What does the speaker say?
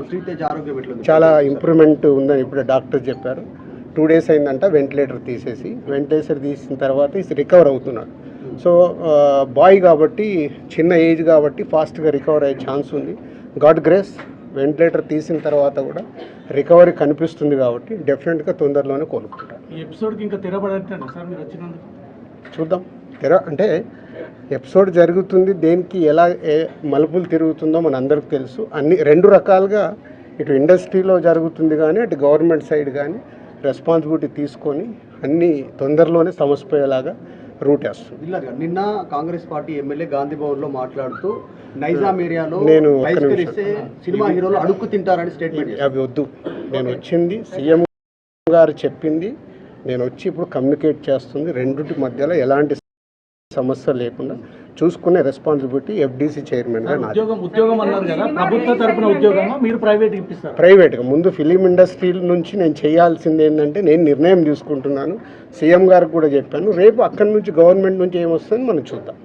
శ్రీతేజ్ ఆరోగ్యం ఎట్లా ఉంది? చాలా ఇంప్రూవ్మెంట్ ఉందని ఇప్పుడు డాక్టర్ చెప్పారు. 2 days అయిందంట వెంటిలేటర్ తీసేసి. వెంటిలేటర్ తీసిన తర్వాత రికవర్ అవుతున్నాడు. సో బాయ్ కాబట్టి, చిన్న ఏజ్ కాబట్టి ఫాస్ట్గా రికవర్ అయ్యే ఛాన్స్ ఉంది. గాడ్ గ్రేస్, వెంటిలేటర్ తీసిన తర్వాత కూడా రికవరీ కనిపిస్తుంది కాబట్టి డెఫినెట్గా తొందరలోనే కోలుకుంటారు. ఈ ఎపిసోడ్కి ఇంకా తెరపడండి సార్ మీరు వచ్చినందుకు. చూద్దాం. అంటే ఎపిసోడ్ జరుగుతుంది, దేనికి ఎలా మలుపులు తిరుగుతుందో మన అందరికి తెలుసు. అన్ని 2 రకాలుగా ఇటు ఇండస్ట్రీలో జరుగుతుంది కానీ అటు గవర్నమెంట్ సైడ్ కానీ రెస్పాన్సిబిలిటీ తీసుకొని అన్నీ తొందరలోనే సమసిపోయేలాగా రూట్ వేస్తుంది. నిన్న కాంగ్రెస్ పార్టీ ఎమ్మెల్యే గాంధీ భవన్లో మాట్లాడుతూ నైజాం ఏరియాలో నేను సినిమా హీరోలు అడుక్కు తింటారని స్టేట్మెంట్. అవి వద్దు. నేను వచ్చింది సీఎం గారు చెప్పింది, నేను వచ్చి ఇప్పుడు కమ్యూనికేట్ చేస్తుంది. రెండింటి మధ్యలో ఎలాంటి సమస్య లేకుండా చూసుకునే రెస్పాన్సిబిలిటీ ఎఫ్డీసీ చైర్మన్గా నాది. ఉద్యోగం అన్నారు కదా, ప్రభుత్వ తరపున ఉద్యోగమా మీరు ప్రైవేట్గా ఇప్పిస్తారు? ప్రైవేట్గా. ముందు ఫిలిం ఇండస్ట్రీ నుంచి నేను చేయాల్సింది ఏంటంటే నేను నిర్ణయం తీసుకుంటున్నాను. సీఎం గారికి కూడా చెప్పాను. రేపు అక్కడి నుంచి గవర్నమెంట్ నుంచి ఏమొస్తుందని మనం చూద్దాం.